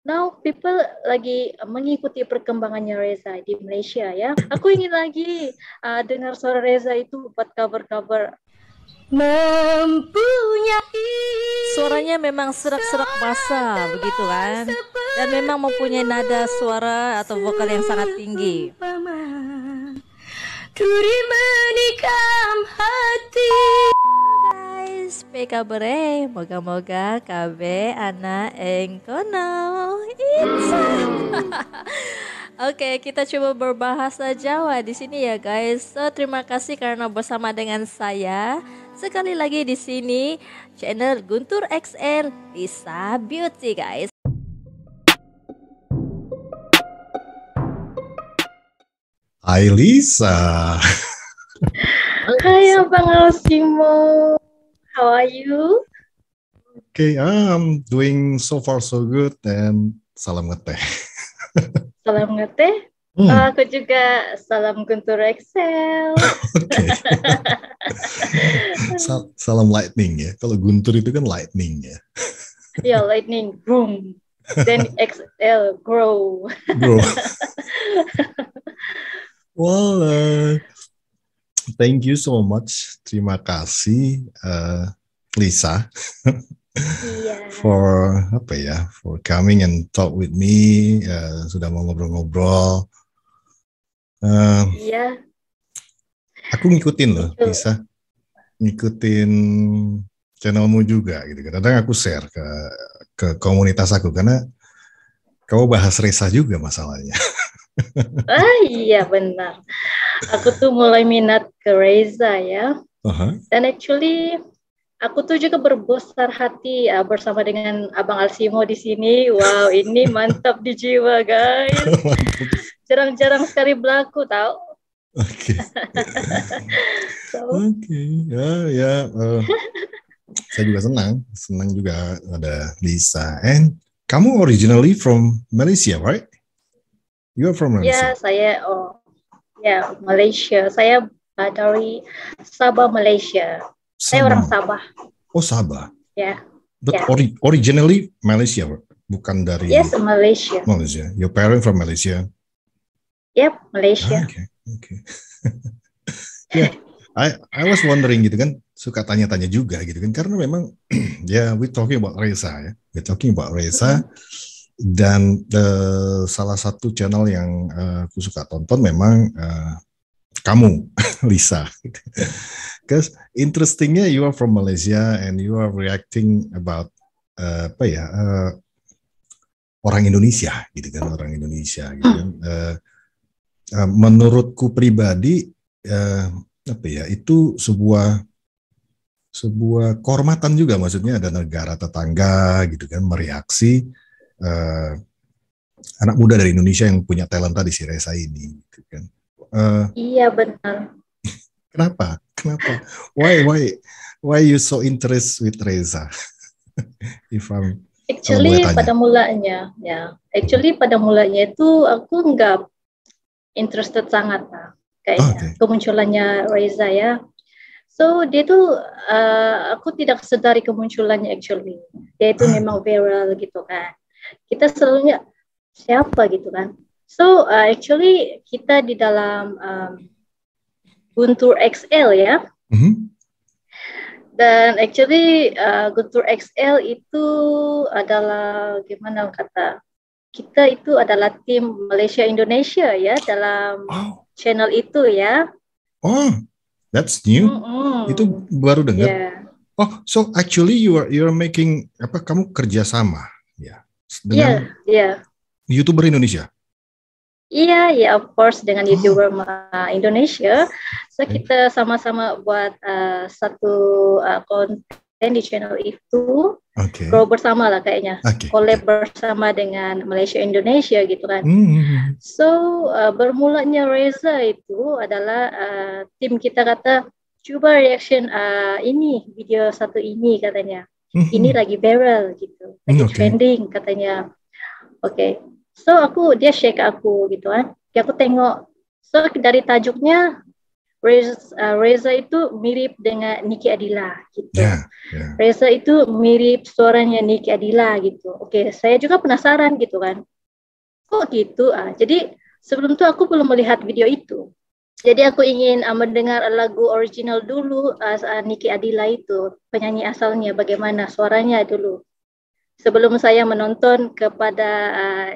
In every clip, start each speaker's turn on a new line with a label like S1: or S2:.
S1: now people lagi mengikuti perkembangannya Reza di Malaysia ya. Aku ingin lagi dengar suara Reza itu buat cover-cover.
S2: Mempunyai
S3: Suaranya memang serak-serak basah begitu kan. Dan memang mempunyai nada suara atau vokal yang sangat tinggi.
S2: duri menikam hati.
S3: Guys, pe kabare, moga-moga kabe anak engkono. Oke, kita coba berbahasa Jawa di sini ya guys. So, terima kasih karena bersama dengan saya sekali lagi di sini channel Guntur XL Lisa Beauty guys.
S4: Hai Lisa.
S1: Hai Abang Alsimo, how are you?
S4: Okay, I'm doing so far so good and salam ngeteh.
S1: Salam ngeteh. Aku juga salam Guntur Excel.
S4: Okay. Salam lightning ya. Kalau Guntur itu kan lightning ya.
S1: Ya, lightning, boom. Then XL, grow.
S4: Bro. Well, thank you so much. Terima kasih Lisa.
S1: Iya.
S4: For coming and talk with me, sudah mau ngobrol-ngobrol.
S1: Iya.
S4: Aku ngikutin loh, Lisa, ngikutin channelmu juga gitu. Kadang aku share ke komunitas aku karena kamu bahas Reza juga masalahnya.
S1: Iya benar. Aku tuh mulai minat ke Reza ya. Dan actually aku tuh juga berbesar hati bersama dengan Abang Alsimo di sini. Wow, ini mantap di jiwa, guys. Jarang-jarang sekali berlaku, tau.
S4: Oke. Saya juga senang juga ada Lisa. And kamu originally from Malaysia, right? You are from Malaysia.
S1: Ya, Malaysia. Saya dari Sabah, Malaysia. Saya orang Sabah.
S4: Oh, Sabah.
S1: Yeah.
S4: But originally Malaysia, bukan dari.
S1: Yes, Malaysia.
S4: Malaysia. Your parents from Malaysia.
S1: Yep, Malaysia.
S4: Okay. Yeah, I was wondering gitu kan, suka tanya-tanya juga gitu kan, karena memang we talking about Reza ya. We talking about Reza. Dan salah satu channel yang aku suka tonton memang kamu, Lisa. Because interestingnya you are from Malaysia and you are reacting about orang Indonesia gitu kan, gitu kan. Menurutku pribadi itu sebuah kehormatan juga, maksudnya ada negara tetangga gitu kan mereaksi anak muda dari Indonesia yang punya talenta di si Reza ini gitu kan.
S1: Iya benar.
S4: Kenapa? Why you so interested with Reza?
S1: Actually pada mulanya itu aku nggak interested sangat kayaknya kemunculannya Reza ya. So dia tuh aku tidak sedari kemunculannya actually. Dia itu memang viral gitu kan. Kita selalunya siapa gitu kan. So actually kita di dalam Guntur XL ya. Dan actually Guntur XL itu adalah gimana kata kita itu adalah tim Malaysia Indonesia ya dalam channel itu ya.
S4: Oh, that's new. Itu baru dengar. Yeah. Oh, so actually you are making kamu kerjasama ya dengan YouTuber Indonesia.
S1: Iya, of course dengan YouTuber Indonesia. So kita sama-sama buat satu konten di channel itu. Grow bersama lah kayaknya. Collab bersama dengan Malaysia Indonesia gitu kan. So bermulanya Reza itu adalah tim kita kata coba reaction ini video satu ini katanya. Ini lagi viral gitu. Lagi trending katanya. So dia share ke aku gitu kan. Aku tengok. So dari tajuknya Reza itu mirip dengan Niki Adila gitu.
S4: Yeah.
S1: Reza itu mirip suaranya Niki Adila gitu. Oke, saya juga penasaran gitu kan. Kok gitu? Jadi sebelum itu aku belum melihat video itu. Jadi aku ingin mendengar lagu original dulu, Niki Adila itu, penyanyi asalnya bagaimana suaranya dulu. Sebelum saya menonton kepada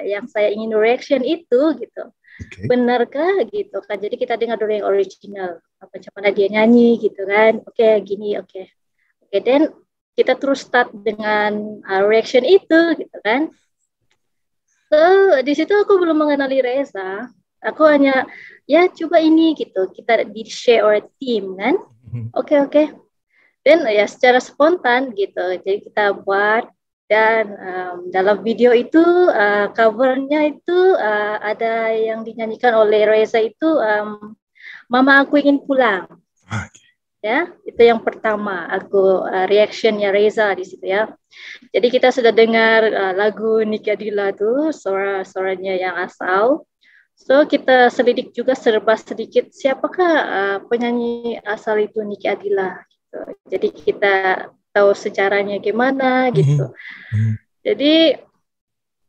S1: yang saya ingin reaction itu gitu.
S4: Okay.
S1: Benarkah gitu kan? Jadi kita dengar dulu yang original, macam mana dia nyanyi gitu kan. Oke, gini, oke, dan kita terus start dengan reaction itu gitu kan. So di situ aku belum mengenali Reza, aku hanya ya coba ini gitu, kita di share our team kan. Oke. Dan ya secara spontan gitu, jadi kita buat. Dan dalam video itu covernya itu ada yang dinyanyikan oleh Reza itu Mama Aku Ingin Pulang. Ya, itu yang pertama aku reactionnya Reza di situ ya. Jadi kita sudah dengar lagu Niki Adila tuh suaranya yang asal. So kita selidik juga serba sedikit siapakah penyanyi asal itu Niki Adila. Gitu. Jadi kita tahu sejarahnya gimana gitu. Jadi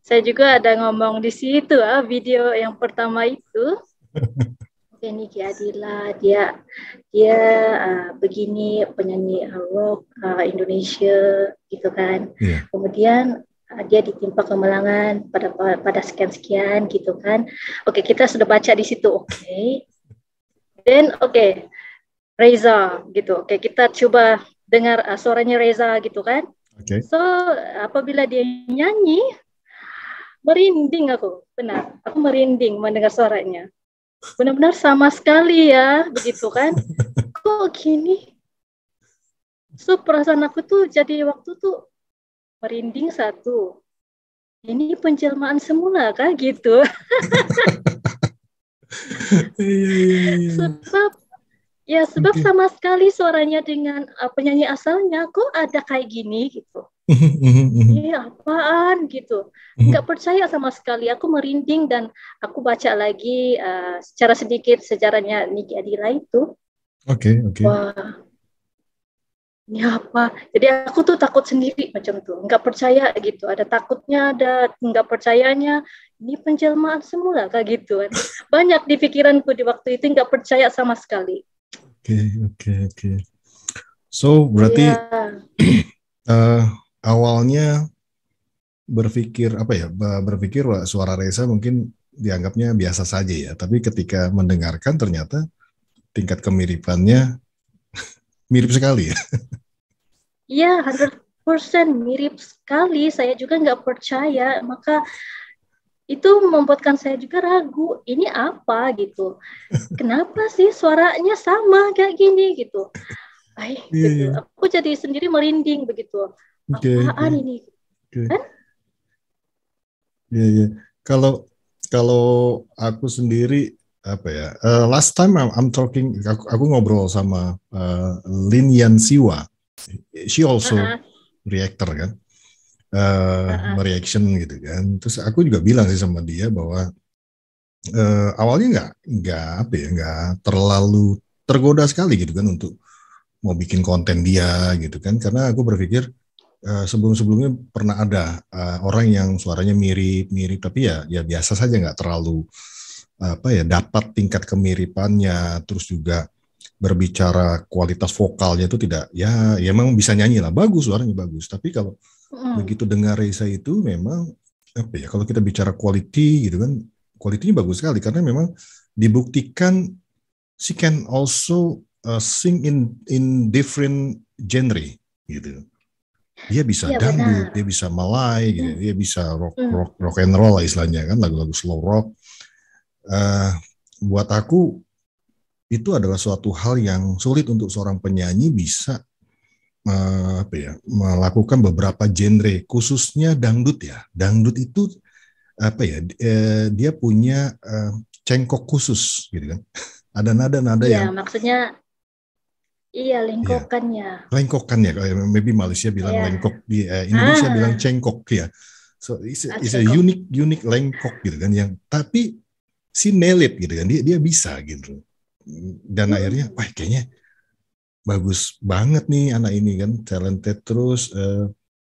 S1: saya juga ada ngomong di situ video yang pertama itu. Oke, Niki Adila dia begini penyanyi rock Indonesia gitu kan.
S4: Yeah.
S1: Kemudian dia ditimpa kemelangan pada sekian gitu kan. Oke, kita sudah baca di situ. Oke. Dan Reza gitu. Oke, kita coba dengar suaranya Reza gitu kan.
S4: Okay.
S1: So apabila dia nyanyi, merinding aku, benar. Aku merinding mendengar suaranya. Benar-benar sama sekali ya, begitu kan. Kok gini? So perasaan aku tuh jadi waktu tuh merinding satu. Ini penjelmaan semula kah gitu. Sebab sama sekali suaranya dengan penyanyi asalnya kok ada kayak gini gitu. Apaan gitu. Nggak percaya sama sekali. Aku merinding dan aku baca lagi secara sedikit sejarahnya Niki Adila itu.
S4: Oke.
S1: Wah, ini apa? Jadi aku tuh takut sendiri macam tuh. Nggak percaya gitu. Ada takutnya, ada nggak percayanya. Ini penjelmaan semula kayak gitu kan. Banyak di pikiranku di waktu itu nggak percaya sama sekali.
S4: Oke. So berarti awalnya berpikir wah, suara Reza mungkin dianggapnya biasa saja ya, tapi ketika mendengarkan ternyata tingkat kemiripannya mirip sekali ya.
S1: Iya, 100% mirip sekali. Saya juga nggak percaya, maka itu membuatkan saya juga ragu, ini apa gitu. Kenapa sih suaranya sama kayak gini gitu. Gitu. Aku jadi sendiri merinding begitu. Apaan ini? Kan?
S4: Iya. Kalau aku sendiri last time I'm talking, aku ngobrol sama Lin Yan Siwa. She also reactor kan. Reaction gitu kan. Terus aku juga bilang sih sama dia bahwa awalnya nggak terlalu tergoda sekali gitu kan untuk mau bikin konten dia gitu kan, karena aku berpikir sebelumnya pernah ada orang yang suaranya mirip tapi ya biasa saja, nggak terlalu dapat tingkat kemiripannya, terus juga berbicara kualitas vokalnya itu tidak ya emang bisa nyanyi lah, bagus, suaranya bagus, tapi kalau begitu dengar Reza itu memang kalau kita bicara quality gitu kan, quality-nya bagus sekali karena memang dibuktikan she can also sing in different genre gitu. Dia bisa dangdut, dia bisa Malay gitu, dia bisa rock and roll lah istilahnya kan, lagu-lagu slow rock. Buat aku itu adalah suatu hal yang sulit untuk seorang penyanyi bisa melakukan beberapa genre, khususnya dangdut ya. Dangdut itu dia punya cengkok khusus gitu kan. Ada nada-nada yang
S1: maksudnya lengkokannya.
S4: Lengkokannya, maybe Malaysia bilang lengkok, di Indonesia bilang cengkok ya. So it's a unique lengkok gitu kan, yang tapi si nail it gitu kan, dia bisa gitu. Dan akhirnya, wah kayaknya bagus banget nih anak ini kan, talented. Terus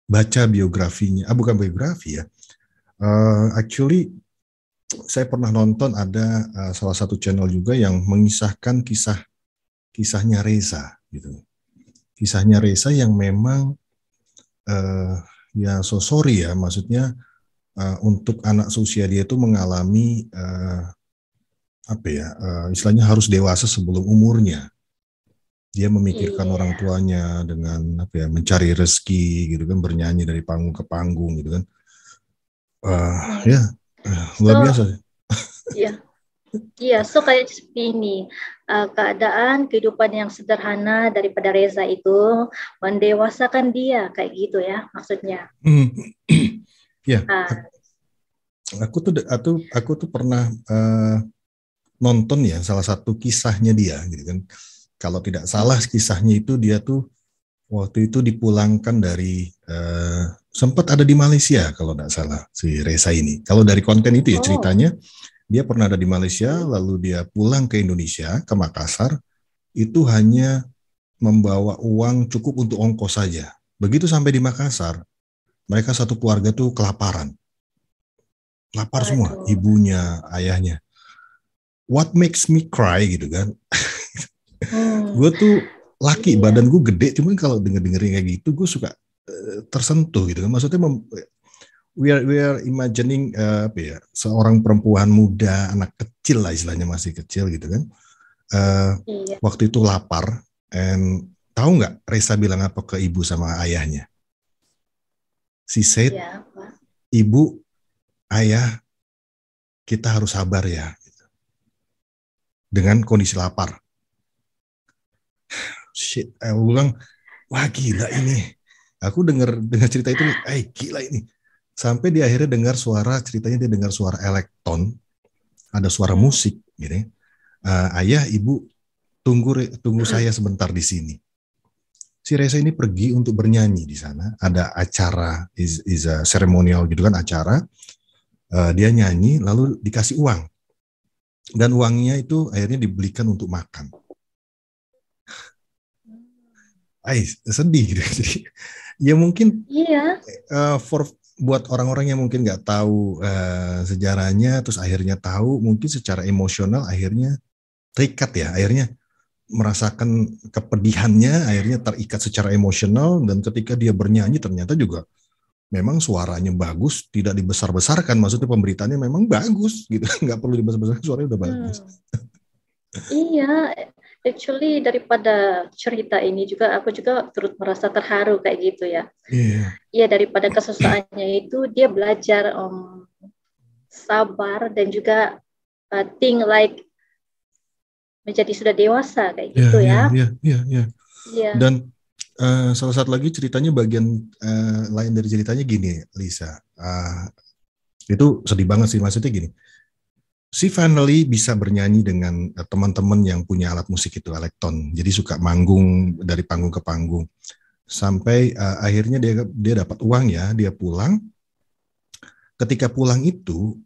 S4: baca biografinya, bukan biografi ya. Actually, saya pernah nonton ada salah satu channel juga yang mengisahkan kisahnya Reza gitu. Kisahnya Reza yang memang ya sorry ya, maksudnya untuk anak seusia dia itu mengalami istilahnya harus dewasa sebelum umurnya. Dia memikirkan orang tuanya dengan mencari rezeki gitu kan, bernyanyi dari panggung ke panggung gitu kan. Luar biasa.
S1: Iya, so kayak seperti ini, keadaan kehidupan yang sederhana daripada Reza itu mendewasakan dia kayak gitu ya, maksudnya.
S4: Ya, aku tuh pernah nonton ya salah satu kisahnya dia gitu kan. Kalau tidak salah kisahnya itu dia tuh waktu itu dipulangkan dari sempat ada di Malaysia kalau tidak salah si Reza ini. Kalau dari konten itu ya ceritanya dia pernah ada di Malaysia, lalu dia pulang ke Indonesia, ke Makassar, itu hanya membawa uang cukup untuk ongkos saja. Begitu sampai di Makassar, mereka satu keluarga tuh kelaparan. Lapar semua, ibunya, ayahnya. What makes me cry gitu kan. Gue tuh laki, badan gue gede, cuman kalau denger-dengerin kayak gitu, gue suka tersentuh gitu kan. Maksudnya we are imagining seorang perempuan muda, anak kecil lah istilahnya, masih kecil gitu kan. Waktu itu lapar, and tahu nggak Reza bilang apa ke ibu sama ayahnya? She said, ibu, ayah, kita harus sabar ya, gitu. Dengan kondisi lapar. Shit, aku bilang, wah gila ini. Aku dengar cerita itu, gila ini. Sampai dia akhirnya dengar ceritanya dia dengar suara elektron, ada suara musik, gitu. Ayah, ibu, tunggu saya sebentar di sini. Si Reza ini pergi untuk bernyanyi di sana. Ada acara, is a ceremonial gitu kan, acara. Dia nyanyi, lalu dikasih uang. Dan uangnya itu akhirnya dibelikan untuk makan. Sedih gitu. Ya mungkin buat orang-orang yang mungkin nggak tahu sejarahnya, terus akhirnya tahu, mungkin secara emosional akhirnya terikat ya, akhirnya merasakan kepedihannya, akhirnya terikat secara emosional, dan ketika dia bernyanyi ternyata juga memang suaranya bagus, tidak dibesar-besarkan, maksudnya pemberitaannya memang bagus gitu, nggak perlu dibesar-besarkan, suaranya udah bagus.
S1: Iya, actually daripada cerita ini juga aku juga turut merasa terharu kayak gitu ya. Iya, daripada kesusahannya itu dia belajar sabar dan juga think like menjadi sudah dewasa kayak gitu ya. Iya.
S4: Dan salah satu lagi ceritanya bagian lain dari ceritanya gini, Lisa. Itu sedih banget sih, maksudnya gini. Si finally bisa bernyanyi dengan teman-teman yang punya alat musik itu, elektron. Jadi suka manggung dari panggung ke panggung. Sampai akhirnya dia dapat uang ya, dia pulang. Ketika pulang itu,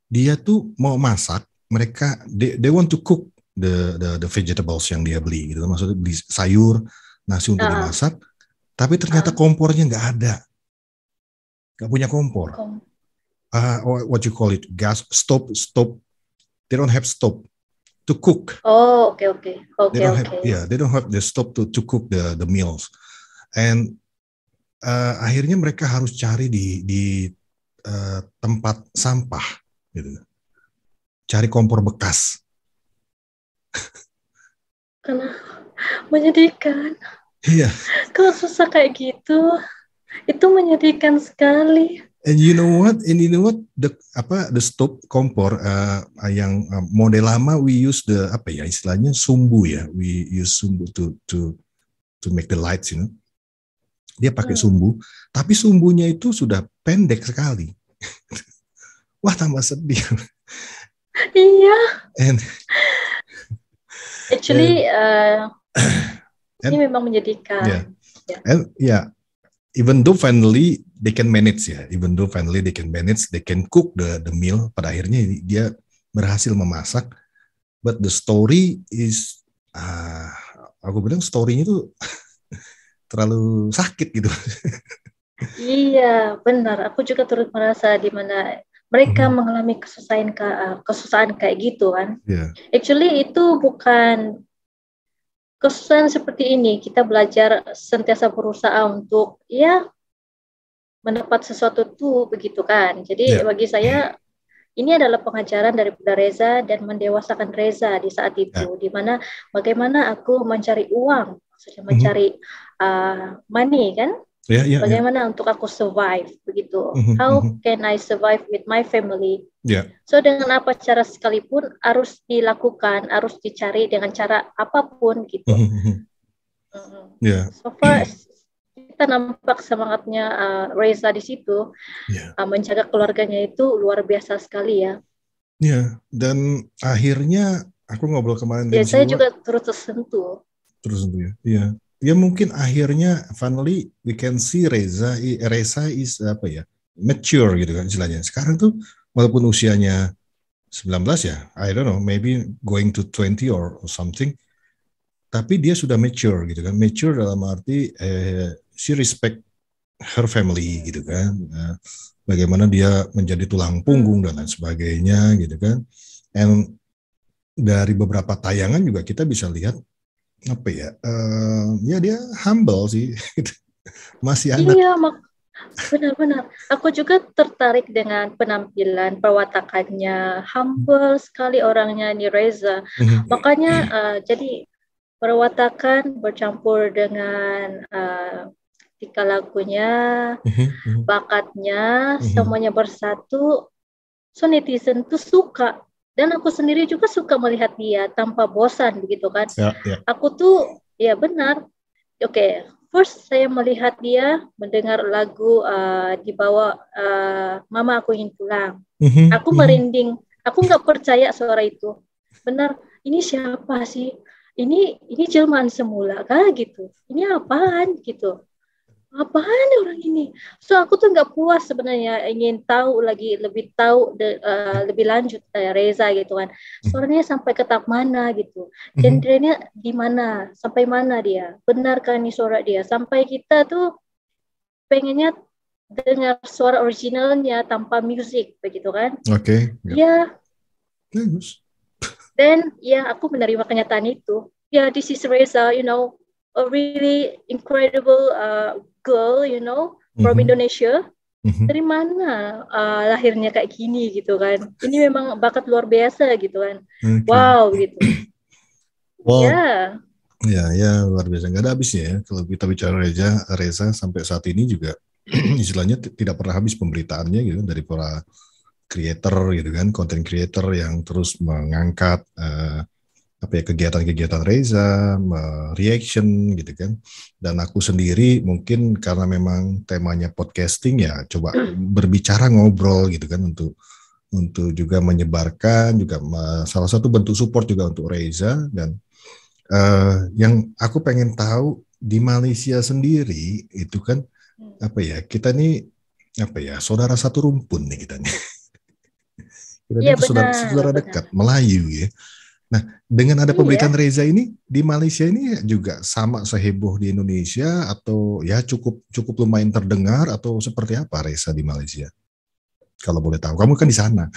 S4: dia tuh mau masak. Mereka they want to cook the vegetables yang dia beli gitu. Maksudnya beli sayur, nasi untuk dimasak. Tapi ternyata kompornya nggak ada. Nggak punya kompor. What you call it, gas stove. They don't have stove to cook.
S1: Oh, okay.
S4: They don't have the stove to cook the meals. And akhirnya mereka harus cari di tempat sampah gitu. Cari kompor bekas.
S1: Karena menyedihkan.
S4: Iya.
S1: Kalau susah kayak gitu, itu menyedihkan sekali.
S4: And you know what? The stove kompor yang model lama, we use istilahnya sumbu ya. We use sumbu to make the lights, you know. Dia pakai sumbu, tapi sumbunya itu sudah pendek sekali. Wah, tambah sedih.
S1: Iya. Actually, ini memang menyedihkan.
S4: Even though finally they can manage, they can cook the meal. Pada akhirnya dia berhasil memasak, but the story is aku bilang story-nya tuh terlalu sakit gitu.
S1: Iya, benar. Aku juga turut merasa di mana mereka mengalami kesusahan kayak gitu kan.
S4: Yeah.
S1: Actually itu bukan kesusahan seperti ini. Kita belajar sentiasa berusaha untuk ya mendapat sesuatu tuh begitu kan. Jadi bagi saya ini adalah pengajaran dari Reza dan mendewasakan Reza di saat itu, di mana bagaimana aku mencari uang, maksudnya mencari money kan. Bagaimana untuk aku survive begitu? How can I survive with my family? So dengan apa cara sekalipun harus dilakukan, harus dicari dengan cara apapun gitu. So far kita nampak semangatnya Reza di situ, menjaga keluarganya itu luar biasa sekali ya.
S4: Dan akhirnya aku ngobrol kemarin
S1: dengan saya juga turut tersentuh.
S4: Ya. Ya mungkin akhirnya finally we can see Reza is mature gitu kan istilahnya. Sekarang tuh walaupun usianya 19 ya, I don't know, maybe going to 20 or something, tapi dia sudah mature gitu kan. Mature dalam arti she respect her family gitu kan. Bagaimana dia menjadi tulang punggung dan lain sebagainya gitu kan. And dari beberapa tayangan juga kita bisa lihat ya dia humble sih. Masih anak.
S1: Iya, benar-benar. Aku juga tertarik dengan penampilan, perwatakannya. Humble sekali orangnya nih Reza. Makanya jadi perwatakan bercampur dengan tingkah lakunya, bakatnya, semuanya bersatu. So netizen tuh suka. Dan aku sendiri juga suka melihat dia tanpa bosan begitu kan. Aku tuh ya benar. Oke, first saya melihat dia mendengar lagu dibawa Mama Aku Ingin Pulang. Aku merinding. Aku nggak percaya suara itu. Benar, ini siapa sih? Ini jelmaan semula kah gitu. Ini apaan gitu. Apaan orang ini? So aku tuh nggak puas sebenarnya, ingin tahu lagi, lebih tahu lebih lanjut Reza gitu kan. Suaranya sampai ke tahap mana gitu. Genrenya di mana? Sampai mana dia? Benar kan nih suara dia? Sampai kita tuh pengennya dengar suara originalnya tanpa musik begitu kan?
S4: Oke.
S1: Ya. Dan ya aku menerima kenyataan itu. Ya, this is Reza, you know, a really incredible girl, you know, from Indonesia. Dari mana lahirnya kayak gini gitu kan? Ini memang bakat luar biasa gitu kan? Wow gitu.
S4: Ya luar biasa, nggak ada habisnya ya. Kalau kita bicara Reza sampai saat ini juga istilahnya tidak pernah habis pemberitaannya gitu dari para creator gitu kan, content creator yang terus mengangkat kegiatan-kegiatan Reza, reaction gitu kan. Dan aku sendiri mungkin karena memang temanya podcasting ya coba berbicara, ngobrol gitu kan untuk juga menyebarkan juga salah satu bentuk support juga untuk Reza. Dan yang aku pengen tahu di Malaysia sendiri itu kan kita nih saudara satu rumpun nih kita nih. Kita nih saudara dekat Melayu ya. Nah, dengan ada pemberitaan Reza ini di Malaysia ini juga sama seheboh di Indonesia atau ya cukup lumayan terdengar atau seperti apa Reza di Malaysia? Kalau boleh tahu, kamu kan di sana.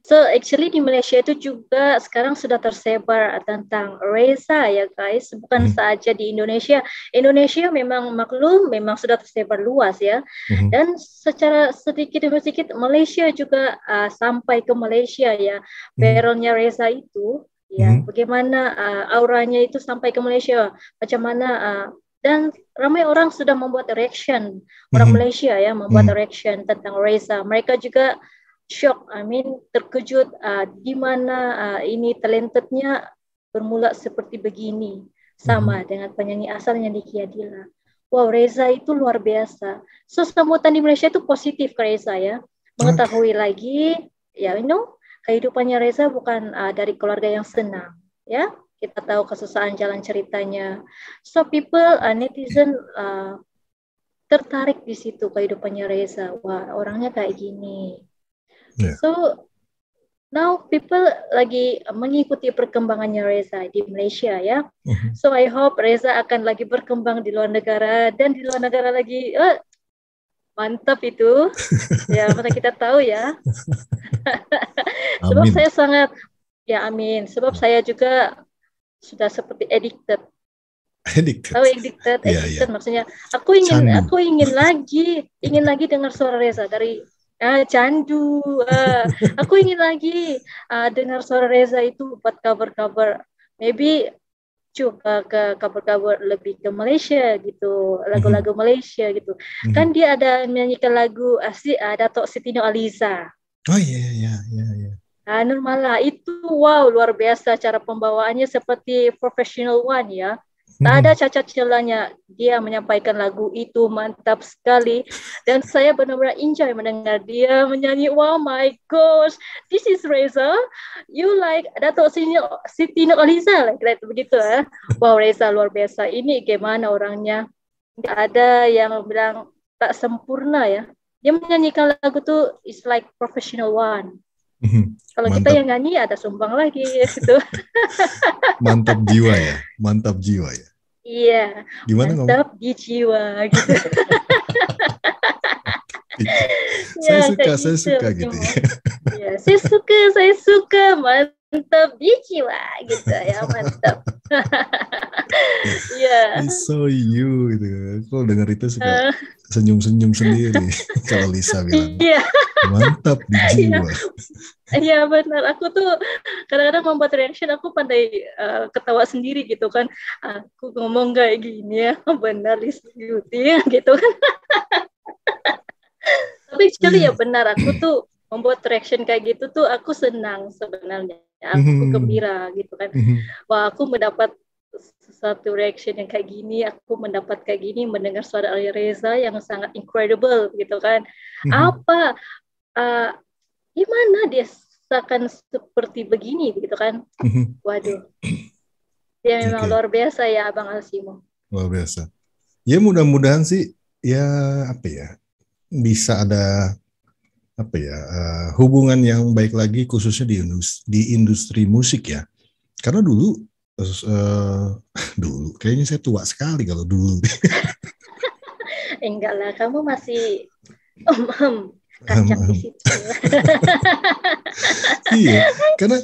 S1: So actually di Malaysia itu juga sekarang sudah tersebar tentang Reza ya guys, bukan saja di Indonesia. Indonesia memang maklum, memang sudah tersebar luas ya. Dan secara sedikit demi sedikit Malaysia juga sampai ke Malaysia ya. Barrelnya Reza itu. Ya, bagaimana auranya itu sampai ke Malaysia, macam mana dan ramai orang sudah membuat reaction, orang Malaysia ya membuat reaction tentang Reza. Mereka juga shock, terkejut di mana ini talentednya bermula seperti begini, sama dengan penyanyi asalnya Niki Adila. Wow, Reza itu luar biasa. So sambutan di Malaysia itu positif ke Reza ya, mengetahui lagi, ya kehidupannya Reza bukan dari keluarga yang senang, ya. Kita tahu kesusahan jalan ceritanya. So people, netizen tertarik di situ kehidupannya Reza. Wah, orangnya kayak gini. So now people lagi mengikuti perkembangannya Reza di Malaysia ya. So I hope Reza akan lagi berkembang di luar negara dan di luar negara lagi mantap itu. Ya, mana kita tahu ya. Sebab saya sangat amin. Sebab saya juga sudah seperti addicted. Tahu addicted maksudnya aku ingin lagi dengar suara Reza dari candu. Aku ingin lagi dengar suara Reza itu buat cover-cover. Maybe coba ke cover-cover lebih ke Malaysia gitu, lagu-lagu Malaysia gitu. Kan dia ada menyanyikan lagu Dato' Siti Nurhaliza.
S4: Oh iya.
S1: Nurmala itu wow, luar biasa cara pembawaannya seperti professional one ya. Tak ada cacat celanya, dia menyampaikan lagu itu mantap sekali dan saya benar-benar enjoy mendengar dia menyanyi. Wow my gosh, this is Reza, you like Dato' Siti Nurhaliza like begitu ya. Wow Reza luar biasa, ini gimana orangnya, nggak ada yang bilang tak sempurna ya, dia menyanyikan lagu tuh is like professional one. Kalau kita yang nyanyi ada sumbang lagi gitu.
S4: Mantap jiwa ya.
S1: Iya.
S4: Gimana
S1: mantap di jiwa gitu.
S4: Saya suka gitu.
S1: Ya, saya suka mantap di jiwa gitu ya, mantap. Iya.
S4: I saw you gitu. Kalau dengar itu suka senyum-senyum sendiri kalau Lisa bilang.
S1: Iya.
S4: Mantap di jiwa.
S1: Iya benar, aku tuh kadang-kadang membuat reaction, aku pandai ketawa sendiri gitu kan. Aku ngomong kayak gini ya, benar Lisa Beauty gitu kan. Tapi actually ya benar, aku tuh membuat reaction kayak gitu tuh aku senang sebenarnya. Aku gembira gitu kan. Wah, aku mendapat satu reaction yang kayak gini, aku mendapat kayak gini, mendengar suara Reza yang sangat incredible gitu kan. Apa gimana dia akan seperti begini begitu kan. Waduh, dia memang luar biasa ya Abang Alsimo.
S4: Luar biasa ya, mudah-mudahan sih ya bisa ada hubungan yang baik lagi khususnya di industri musik ya, karena dulu kayaknya saya tua sekali kalau dulu.
S1: Enggak lah, kamu masih kacang di situ.
S4: Iya, karena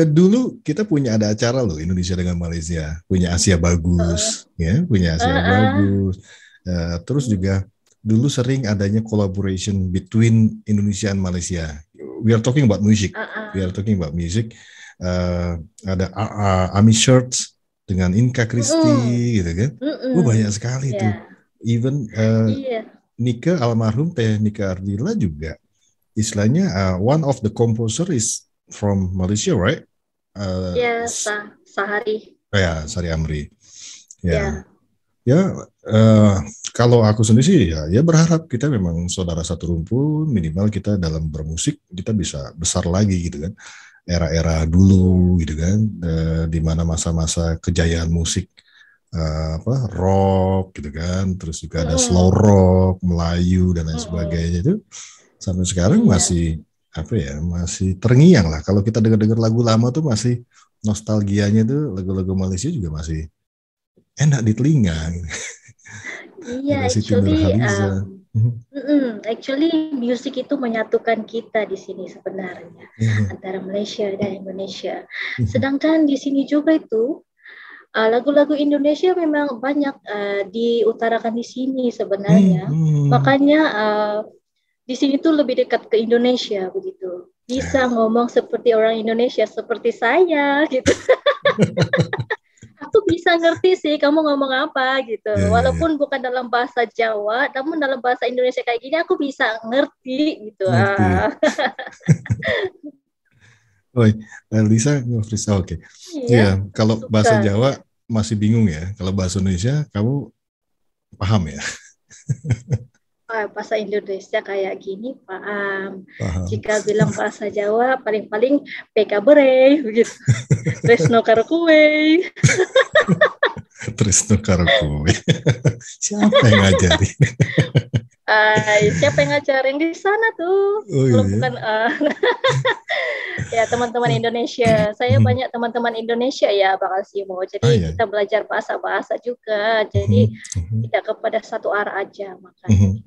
S4: dulu kita ada acara loh, Indonesia dengan Malaysia, punya Asia Bagus, punya Asia Bagus. Terus juga dulu sering adanya collaboration between Indonesia and Malaysia. We are talking about music. Ada Ami Shirts dengan Inka Christie gitu kan. Banyak sekali tuh. Even Nika, almarhum Teh Nika Ardila juga istilahnya one of the composer is from Malaysia, right?
S1: Sahari.
S4: Sari Amri. Kalau aku sendiri sih ya berharap kita memang saudara satu rumpun, minimal kita dalam bermusik kita bisa besar lagi gitu kan. Era-era dulu gitu kan, di mana masa-masa kejayaan musik rock gitu kan, terus juga ada slow rock, Melayu dan lain sebagainya itu sampai sekarang masih masih terngiang lah. Kalau kita dengar lagu lama tuh masih nostalgianya tuh, lagu-lagu Malaysia juga masih enak di telinga.
S1: Iya, actually musik itu menyatukan kita di sini sebenarnya antara Malaysia dan Indonesia. Sedangkan di sini juga itu lagu-lagu Indonesia memang banyak diutarakan di sini sebenarnya. Makanya di sini tuh lebih dekat ke Indonesia begitu. Bisa ngomong seperti orang Indonesia, seperti saya gitu. Aku bisa ngerti sih kamu ngomong apa gitu. Walaupun bukan dalam bahasa Jawa, namun dalam bahasa Indonesia kayak gini aku bisa ngerti gitu.
S4: Lisa Frisa, oke. Iya, kalau bahasa Jawa masih bingung ya. Kalau bahasa Indonesia kamu paham ya?
S1: Bahasa Indonesia kayak gini paham. Jika bilang bahasa Jawa paling-paling PK bere begitu. Tresno karo kowe.
S4: Tresno karo kowe. Siapa yang ngajarin?
S1: Siapa yang ngajarin di sana tuh? Kalau bukan Ya, teman-teman Indonesia. Saya banyak teman-teman Indonesia ya, Pak Kasimo. Jadi kita belajar bahasa-bahasa juga. Jadi tidak kepada satu arah aja makanya.